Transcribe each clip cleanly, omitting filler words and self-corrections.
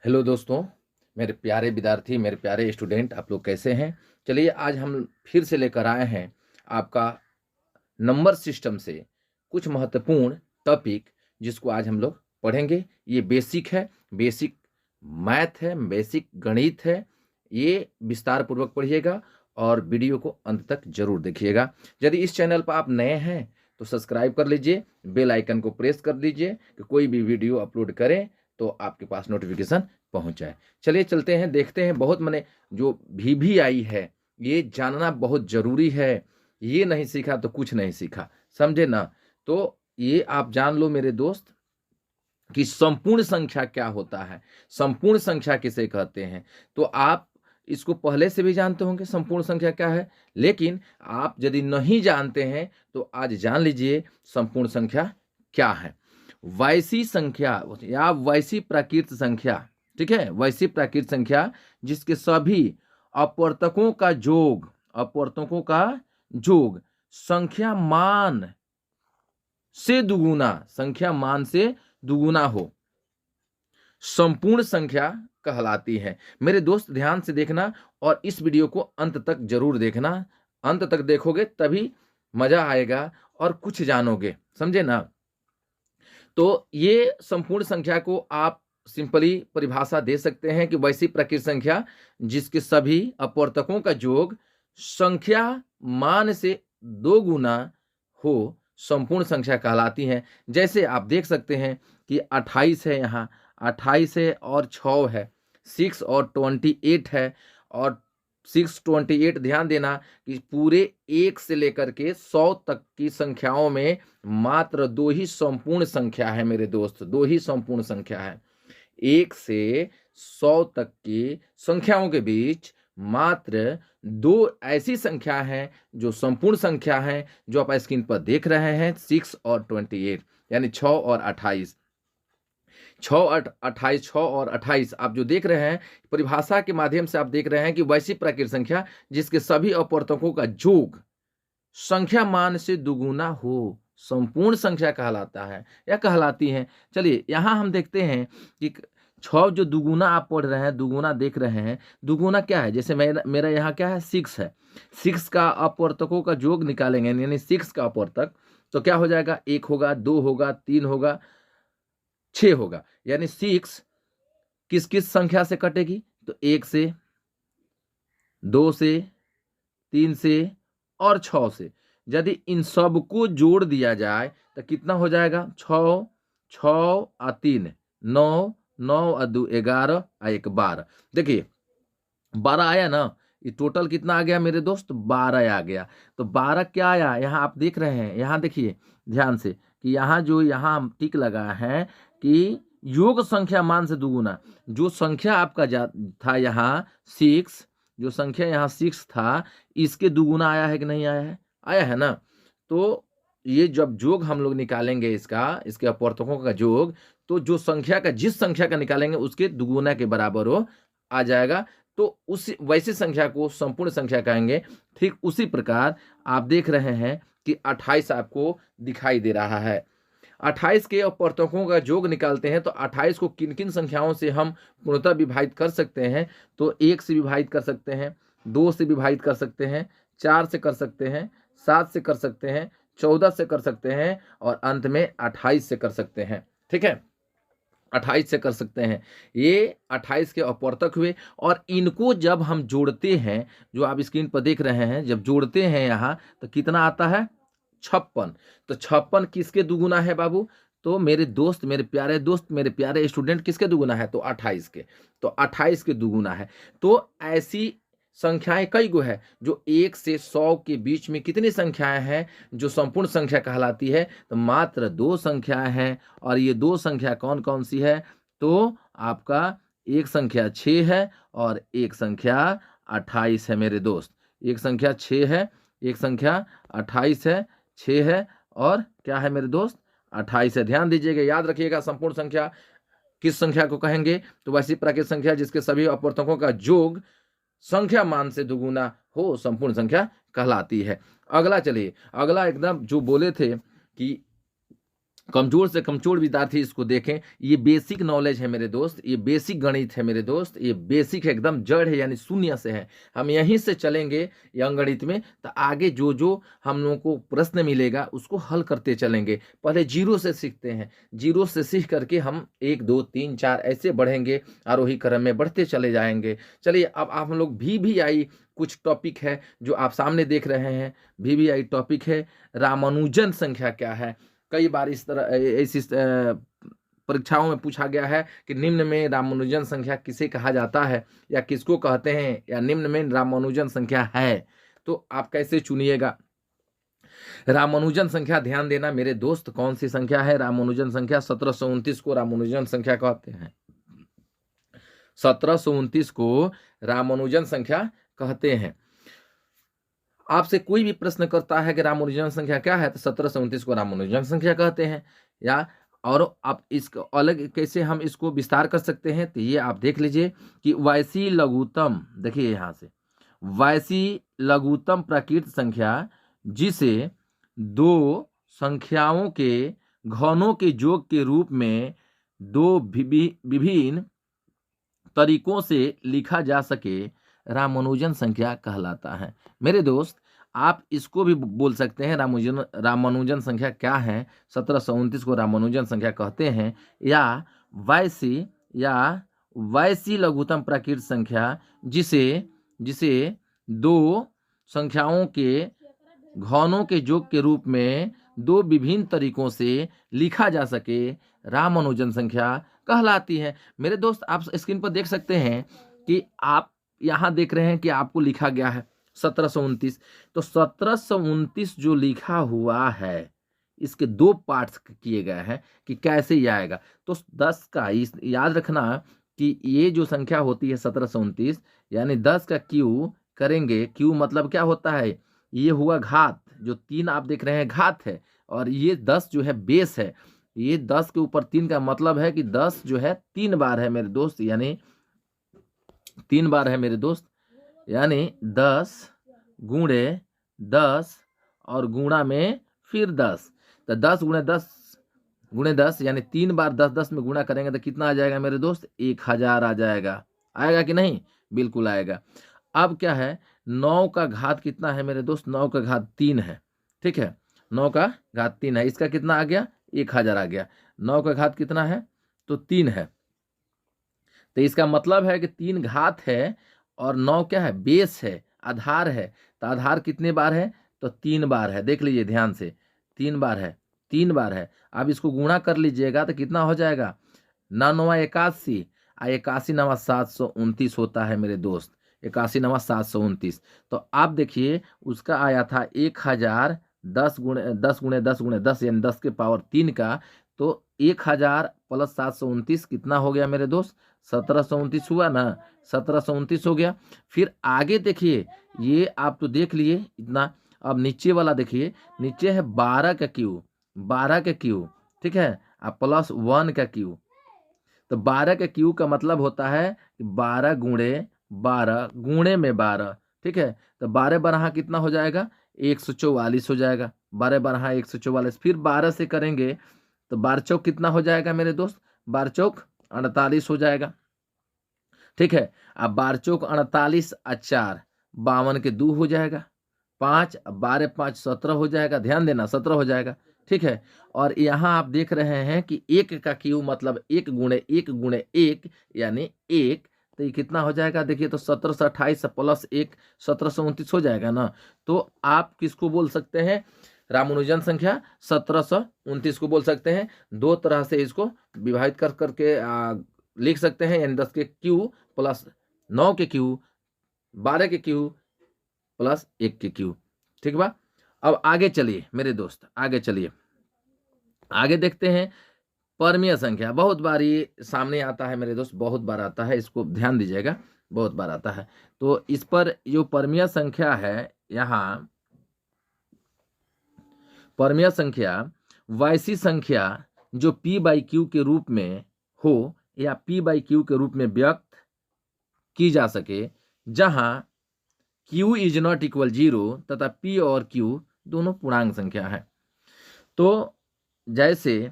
Hello दोस्तों, मेरे प्यारे विद्यार्थी, मेरे प्यारे स्टूडेंट, आप लोग कैसे हैं? चलिए आज हम फिर से लेकर आए हैं आपका नंबर सिस्टम से कुछ महत्वपूर्ण टॉपिक जिसको आज हम लोग पढ़ेंगे। ये बेसिक है, बेसिक मैथ है, बेसिक गणित है। ये विस्तार पूर्वक पढ़िएगा और वीडियो को अंत तक जरूर देखिएगा। यदि इस चैनल पर आप नए हैं तो सब्सक्राइब कर लीजिए, बेल आइकन को प्रेस कर लीजिए कि कोई भी वीडियो अपलोड करें तो आपके पास नोटिफिकेशन पहुंच जाए। चलिए चलते हैं, देखते हैं। बहुत मैंने जो भी आई है ये जानना बहुत जरूरी है। ये नहीं सीखा तो कुछ नहीं सीखा, समझे ना? तो ये आप जान लो मेरे दोस्त कि संपूर्ण संख्या क्या होता है, संपूर्ण संख्या किसे कहते हैं। तो आप इसको पहले से भी जानते होंगे संपूर्ण संख्या क्या है, लेकिन आप यदि नहीं जानते हैं तो आज जान लीजिए संपूर्ण संख्या क्या है। वैसी संख्या या वैसी प्राकृत संख्या, ठीक है, वैसी प्राकृत संख्या जिसके सभी अपवर्तकों का योग, अपवर्तकों का योग संख्या मान से दुगुना, संख्या मान से दुगुना हो, संपूर्ण संख्या कहलाती है। मेरे दोस्त ध्यान से देखना और इस वीडियो को अंत तक जरूर देखना। अंत तक देखोगे तभी मजा आएगा और कुछ जानोगे, समझे ना? तो ये संपूर्ण संख्या को आप सिंपली परिभाषा दे सकते हैं कि वैसी प्रकृत संख्या जिसके सभी अपवर्तकों का योग संख्या मान से दो गुना हो, संपूर्ण संख्या कहलाती है। जैसे आप देख सकते हैं कि 28 है, यहाँ 28 है और 6 है, 6 और 28 है। और 628, ध्यान देना कि पूरे 1 से लेकर के 100 तक की संख्याओं में मात्र दो ही संपूर्ण संख्या है मेरे दोस्त, दो ही संपूर्ण संख्या है। 1 से 100 तक की संख्याओं के बीच मात्र दो ऐसी संख्या है जो संपूर्ण संख्या है, जो आप स्क्रीन पर देख रहे हैं, 6 और 28, यानी 6 और 28। 6 28, 6 और 28 आप जो देख रहे हैं, परिभाषा के माध्यम से आप देख रहे हैं कि वैसी प्राकृत संख्या जिसके सभी अपवर्तकों का योग संख्या मान से दुगुना हो, संपूर्ण संख्या कहलाता है या कहलाती है। चलिए यहां हम देखते हैं कि 6 जो दुगुना आप पढ़ रहे हैं, दुगुना देख रहे हैं, दुगुना क्या है? जैसे मेरा यहाँ क्या है, 6 है। 6 का अपवर्तकों का योग निकालेंगे, यानी 6 का अपवर्तक, तो क्या हो जाएगा? 1 होगा, 2 होगा, 3 होगा, 6 होगा। यानी 6 किस किस संख्या से कटेगी? तो 1 से, 2 से, 3 से और 6 से। यदि इन सबको जोड़ दिया जाए तो कितना हो जाएगा? 6, 6 और 3 9, 9 और 2 11 और 1 12। देखिए 12 आया ना, ये टोटल कितना आ गया मेरे दोस्त? 12 आ गया। तो 12 क्या आया? यहाँ आप देख रहे हैं, यहाँ देखिए ध्यान से कि यहाँ जो यहाँ टिक लगा है कि योग संख्या मान से दुगुना। जो संख्या आपका था यहाँ 6, जो संख्या यहाँ 6 था, इसके दुगुना आया है कि नहीं आया है? आया है ना? तो ये जब योग हम लोग निकालेंगे इसका, इसके अपवर्तकों का योग, तो जो संख्या का, जिस संख्या का निकालेंगे उसके दुगुना के बराबर हो आ जाएगा। तो उस वैसी संख्या को संपूर्ण संख्या कहेंगे। ठीक उसी प्रकार आप देख रहे हैं कि 28 आपको दिखाई दे रहा है। 28 के अपवर्तकों का योग निकालते हैं तो 28 को किन किन संख्याओं से हम पूर्णतः विभाजित कर सकते हैं? तो 1 से विभाजित कर सकते हैं, 2 से विभाजित कर सकते हैं, 4 से कर सकते हैं, 7 से कर सकते हैं, 14 से कर सकते हैं और अंत में 28 से कर सकते हैं। ठीक है, 28 से कर सकते हैं। ये 28 के अपवर्तक हुए और इनको जब हम जोड़ते हैं, जो आप स्क्रीन पर देख रहे हैं, जब जोड़ते हैं यहाँ तो कितना आता है? 56। तो 56 किसके दुगुना है बाबू? तो मेरे दोस्त, मेरे प्यारे दोस्त, मेरे प्यारे स्टूडेंट, किसके दुगुना है? तो 28 के। तो 28 के दुगुना है। तो ऐसी संख्याएं कई गो है जो 1 से 100 के बीच में कितनी संख्याएं हैं जो संपूर्ण संख्या कहलाती है? तो मात्र दो संख्याएं हैं। और ये दो संख्या कौन कौन सी है? तो आपका एक संख्या 6 है और एक संख्या 28 है मेरे दोस्त। एक संख्या 6 है, एक संख्या 28 है। 6 है और क्या है मेरे दोस्त? 28 है। ध्यान दीजिएगा, याद रखिएगा, संपूर्ण संख्या किस संख्या को कहेंगे? तो वैसी प्राकृत संख्या जिसके सभी अपवर्तकों का योग संख्या मान से दुगुना हो, संपूर्ण संख्या कहलाती है। अगला चलिए, अगला एकदम जो बोले थे कि कमजोर से कमजोर विद्यार्थी इसको देखें। ये बेसिक नॉलेज है मेरे दोस्त, ये बेसिक गणित है मेरे दोस्त, ये बेसिक है, एकदम जड़ है, यानी शून्य से है। हम यहीं से चलेंगे ये अंकगणित में, तो आगे जो जो हम लोगों को प्रश्न मिलेगा उसको हल करते चलेंगे। पहले जीरो से सीखते हैं, जीरो से सीख करके हम 1 2 3 4 ऐसे बढ़ेंगे, आरोही क्रम में बढ़ते चले जाएंगे। चलिए अब आप लोग VVI कुछ टॉपिक है जो आप सामने देख रहे हैं। VVI टॉपिक है रामानुजन संख्या क्या है। कई बार इस तरह ऐसी परीक्षाओं में पूछा गया है कि निम्न में रामानुजन संख्या किसे कहा जाता है या किसको कहते हैं, या निम्न में रामानुजन संख्या है, तो आप कैसे चुनिएगा। रामानुजन संख्या ध्यान देना मेरे दोस्त, कौन सी संख्या है रामानुजन संख्या। 1729 को रामानुजन संख्या कहते हैं। 1729 को रामानुजन संख्या कहते हैं। आपसे कोई भी प्रश्न करता है कि रामानुजन संख्या क्या है, तो 1729 को रामानुजन संख्या कहते हैं। या और आप इसको अलग कैसे हम इसको विस्तार कर सकते हैं, तो ये आप देख लीजिए कि वैसी लघुत्तम, देखिए यहाँ से वैसी लघुत्तम प्राकृत संख्या जिसे दो संख्याओं के घनों के योग के रूप में दो विभिन्न तरीकों से लिखा जा सके रामानुजन संख्या कहलाता है। मेरे दोस्त आप इसको भी बोल सकते हैं रामानुजन संख्या क्या है। 1729 को रामानुजन संख्या कहते हैं, या वैसी लघुत्तम प्राकृत संख्या जिसे दो संख्याओं के घनों के योग के रूप में दो विभिन्न तरीकों से लिखा जा सके रामानुजन संख्या कहलाती है। मेरे दोस्त आप स्क्रीन पर देख सकते हैं कि आप यहाँ देख रहे हैं कि आपको लिखा गया है 1729। तो 1729 जो लिखा हुआ है इसके दो पार्ट्स किए गए हैं कि कैसे ये आएगा। तो 10 का याद रखना कि ये जो संख्या होती है 1729, यानी 10 का क्यू करेंगे। क्यू मतलब क्या होता है, ये हुआ घात, जो 3 आप देख रहे हैं घात है, और ये 10 जो है बेस है। ये 10 के ऊपर 3 का मतलब है कि 10 जो है 3 बार है मेरे दोस्त, यानी 3 बार है मेरे दोस्त, यानी 10 गुणे 10 और गुणा में फिर 10। तो 10 गुणे 10 यानी 3 बार 10 10 में गुणा करेंगे तो कितना आ जाएगा मेरे दोस्त, 1000 आ जाएगा। आएगा कि नहीं, बिल्कुल आएगा। अब क्या है, 9 का घात कितना है मेरे दोस्त, 9 का घात 3 है। ठीक है, 9 का घात 3 है, इसका कितना आ गया, 1000 आ गया। 9 का घात कितना है, तो 3 है। तो इसका मतलब है कि 3 घात है और 9 क्या है, बेस है, आधार है। तो आधार कितने बार है, तो 3 बार है। देख लीजिए ध्यान से, 3 बार है, 3 बार है। अब इसको गुणा कर लीजिएगा तो कितना हो जाएगा, 9 9 81, 81 9 729 होता है मेरे दोस्त, 81 9 729। तो आप देखिए उसका आया था 1000, 10 गुणे 10 गुणे 10 गुणे 10 यानी 10 के पावर 3 का। तो 1000 प्लस 729 कितना हो गया मेरे दोस्त, 1729 हुआ ना, 1729 हो गया। फिर आगे देखिए, ये आप तो देख लिए इतना। अब नीचे वाला देखिए, नीचे है 12 का क्यू, 12 का क्यू, ठीक है, अब प्लस 1 का क्यू। तो 12 का क्यू का मतलब होता है 12 गुणे 12 गुणे में 12। ठीक है, तो 12 12 कितना हो जाएगा, 144 हो जाएगा। 12 12 144। फिर 12 से करेंगे तो 12 चौक कितना हो जाएगा मेरे दोस्त, 12 चौक 48 हो जाएगा। ठीक है, अब 12 चौक 48 और 4 52 के 2 हो जाएगा। 5 12 5 17 हो जाएगा। ध्यान देना 17 हो जाएगा। ठीक है, और यहाँ आप देख रहे हैं कि 1 का क्यू मतलब 1 गुणे 1 गुणे 1 यानी 1। तो ये कितना हो जाएगा, देखिए तो 1728 प्लस 1 1729 हो जाएगा ना। तो आप किसको बोल सकते हैं, रामानुजन संख्या 1729 को बोल सकते हैं। दो तरह से इसको विभाजित कर करके लिख सकते हैं, यानी 10 के क्यू प्लस 9 के क्यू, 12 के क्यू प्लस 1 के क्यू। ठीक बा। अब आगे चलिए मेरे दोस्त, आगे चलिए, आगे देखते हैं परमीय संख्या। बहुत बार ये सामने आता है मेरे दोस्त, बहुत बार आता है, इसको ध्यान दीजिएगा, बहुत बार आता है। तो इस पर जो परमीय संख्या है, यहाँ परमीय संख्या वैसी संख्या जो p/q के रूप में हो या p/q के रूप में व्यक्त की जा सके, जहां q इज नॉट इक्वल 0 तथा p और q दोनों पूर्णांक संख्या है। तो जैसे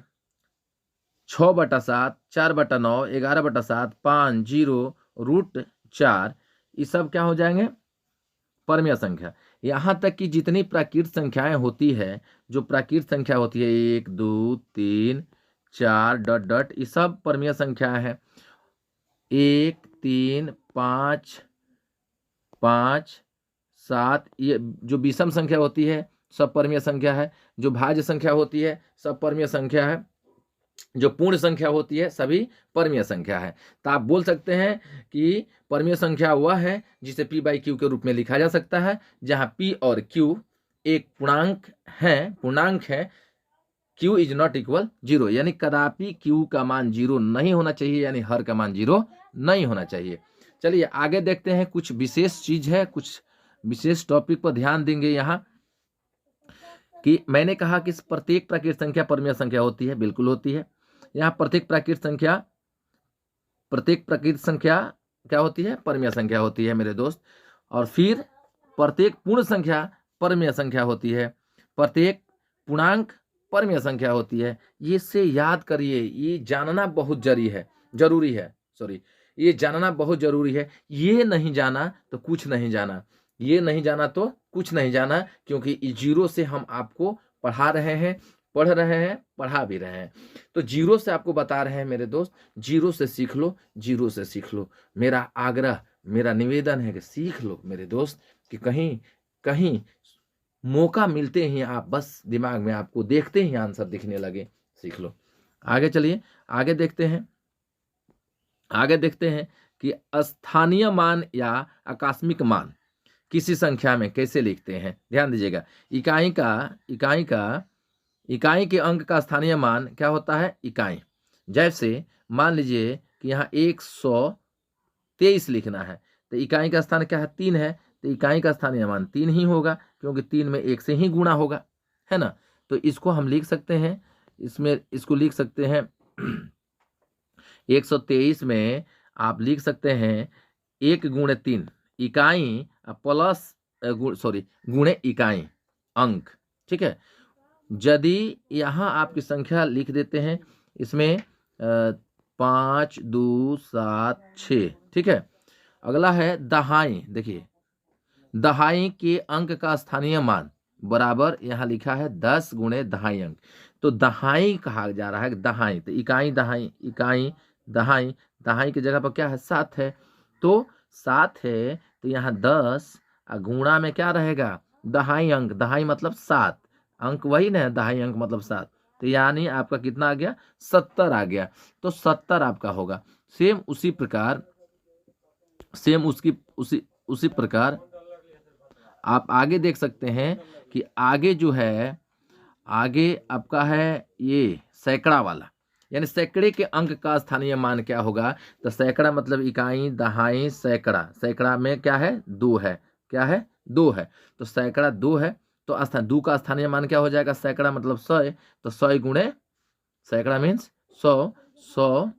6/7, 4/9, 11/7, 5, 0√4, ये सब क्या हो जाएंगे? परमीय संख्या। यहाँ तक कि जितनी प्राकृत संख्याएं होती है, जो प्राकृत संख्या होती है 1, 2, 3, 4 डॉट डॉट, ये सब परमीय संख्याएं हैं। 1, 3, 5, 5, 7, ये जो विषम संख्या होती है सब परमीय संख्या है। जो भाज्य संख्या होती है सब परमीय संख्या है। जो पूर्ण संख्या होती है सभी परमीय संख्या है। तो आप बोल सकते हैं कि परमीय संख्या वह है जिसे p/q के रूप में लिखा जा सकता है, जहां p और q एक पूर्णांक है। q इज नॉट इक्वल 0, यानी कदापि q का मान 0 नहीं होना चाहिए, यानी हर का मान 0 नहीं होना चाहिए। चलिए आगे देखते हैं। कुछ विशेष चीज है, कुछ विशेष टॉपिक पर ध्यान देंगे यहाँ। कि मैंने कहा कि प्रत्येक प्राकृत संख्या परमीय संख्या होती है, बिल्कुल होती है। यहाँ प्रत्येक प्राकृत संख्या क्या होती है? परमीय संख्या होती है मेरे दोस्त। और फिर प्रत्येक पूर्ण संख्या परमीय संख्या होती है, प्रत्येक पूर्णांक परमीय संख्या होती है। ये से याद करिए, ये जानना बहुत जरूरी है। ये जानना बहुत जरूरी है। ये नहीं जाना तो कुछ नहीं जाना, ये नहीं जाना तो कुछ नहीं जाना, क्योंकि जीरो से हम आपको पढ़ा रहे हैं, पढ़ रहे हैं, पढ़ा भी रहे हैं। तो जीरो से आपको बता रहे हैं मेरे दोस्त, जीरो से सीख लो, जीरो से सीख लो। मेरा आग्रह, मेरा निवेदन है कि सीख लो मेरे दोस्त, कि कहीं कहीं मौका मिलते ही आप बस दिमाग में आपको देखते ही आंसर दिखने लगे, सीख लो। आगे चलिए, आगे देखते हैं कि स्थानीय मान या आकस्मिक मान किसी संख्या में कैसे लिखते हैं। ध्यान दीजिएगा। इकाई के अंक का स्थानीय मान क्या होता है? इकाई। जैसे मान लीजिए कि यहाँ 123 लिखना है, तो इकाई का स्थान क्या है? 3 है, तो इकाई का स्थानीय मान 3 ही होगा, क्योंकि 3 में 1 से ही गुणा होगा, है ना। तो इसको हम लिख सकते हैं, इसको लिख सकते हैं 123 में आप लिख सकते हैं 1 × 3 इकाई प्लस गुणे इकाई अंक, ठीक है। यदि यहाँ आपकी संख्या लिख देते हैं इसमें 5, 2, 7, 6, ठीक है। अगला है दहाई। देखिए, दहाई के अंक का स्थानीय मान बराबर यहाँ लिखा है 10 × दहाई अंक। तो दहाई कहा जा रहा है, दहाई। तो इकाई दहाई की जगह पर क्या है? 7 है। तो 7 है, तो यहाँ 10 गुणा में क्या रहेगा? दहाई अंक। दहाई मतलब 7 अंक, वही ना, दहाई अंक मतलब 7। तो यानी आपका कितना आ गया? 70 आ गया। तो 70 आपका होगा। उसी प्रकार आप आगे देख सकते हैं कि आगे जो है, आगे आपका है ये सैकड़ा वाला, यानी सैकड़े के अंक का स्थानीय मान क्या होगा? तो सैकड़ा मतलब इकाई, दहाई, सैकड़ा। सैकड़ा में क्या है? 2 है। क्या है? 2 है। तो सैकड़ा 2 है, तो 2 का स्थानीय मान क्या हो जाएगा? सैकड़ा मतलब 100, तो 100 गुणे सैकड़ा मीन्स 100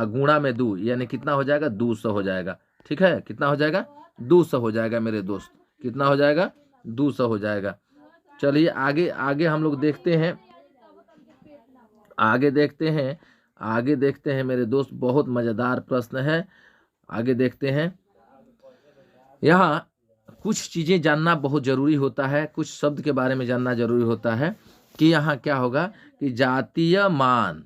गुणा में 2, यानी कितना हो जाएगा? 200 हो जाएगा, ठीक है। कितना हो जाएगा? 200 हो जाएगा मेरे दोस्त। कितना हो जाएगा? 200 हो जाएगा। चलिए आगे हम लोग देखते हैं। आगे देखते हैं मेरे दोस्त, बहुत मजेदार प्रश्न है। आगे देखते हैं। यहाँ कुछ चीजें जानना बहुत जरूरी होता है, कुछ शब्द के बारे में जानना जरूरी होता है कि यहाँ क्या होगा कि जातीय मान,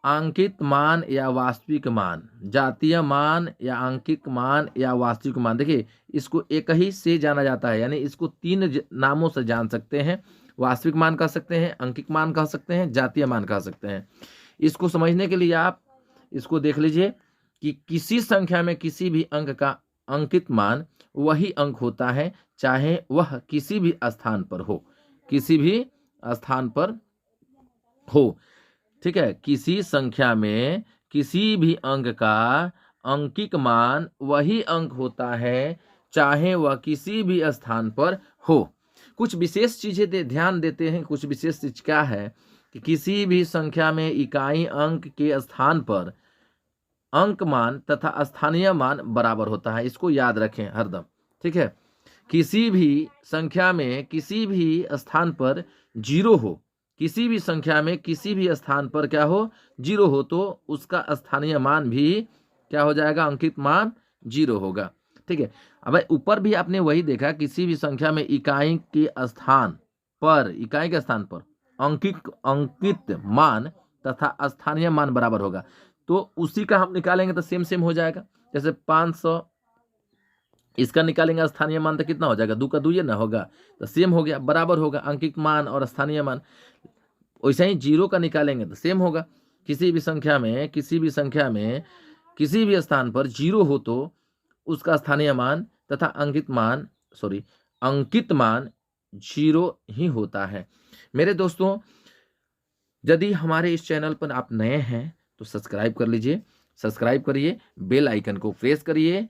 अंकित मान या वास्तविक मान। जातीय मान या अंकित मान या वास्तविक मान, देखिए इसको एक ही से जाना जाता है, यानी इसको 3 नामों से जान सकते हैं। वास्तविक मान कह सकते हैं, अंकित मान कह सकते हैं, जातीय मान कह सकते हैं। इसको समझने के लिए आप इसको देख लीजिए कि किसी संख्या में किसी भी अंक का अंकित मान वही अंक होता है, चाहे वह किसी भी स्थान पर हो, ठीक है। किसी संख्या में किसी भी अंक का अंकित मान वही अंक होता है, चाहे वह किसी भी स्थान पर हो। कुछ विशेष चीजें ध्यान देते हैं। कुछ विशेष चीज क्या है कि किसी भी संख्या में इकाई अंक के स्थान पर अंक मान तथा स्थानीय मान बराबर होता है। इसको याद रखें हरदम, ठीक है। किसी भी संख्या में किसी भी स्थान पर 0 हो, किसी भी संख्या में किसी भी स्थान पर क्या हो, 0 हो, तो उसका स्थानीय मान भी क्या हो जाएगा, अंकित मान 0 होगा। ठीक है। अब ऊपर भी आपने वही देखा, किसी भी संख्या में इकाई के स्थान पर अंकित मान तथा स्थानीय मान बराबर होगा, तो उसी का हम निकालेंगे तो सेम हो जाएगा। जैसे 500, इसका निकालेंगे स्थानीय मान तो कितना हो जाएगा, 2 का 2 ये ना होगा, तो सेम हो गया, बराबर होगा अंकित मान और स्थानीय मान। वैसे ही 0 का निकालेंगे तो सेम होगा। किसी भी संख्या में किसी भी स्थान पर 0 हो तो उसका स्थानीय मान तथा अंकित मान 0 ही होता है। मेरे दोस्तों, यदि हमारे इस चैनल पर आप नए हैं तो सब्सक्राइब कर लीजिए, सब्सक्राइब करिए, बेल आइकन को प्रेस करिए।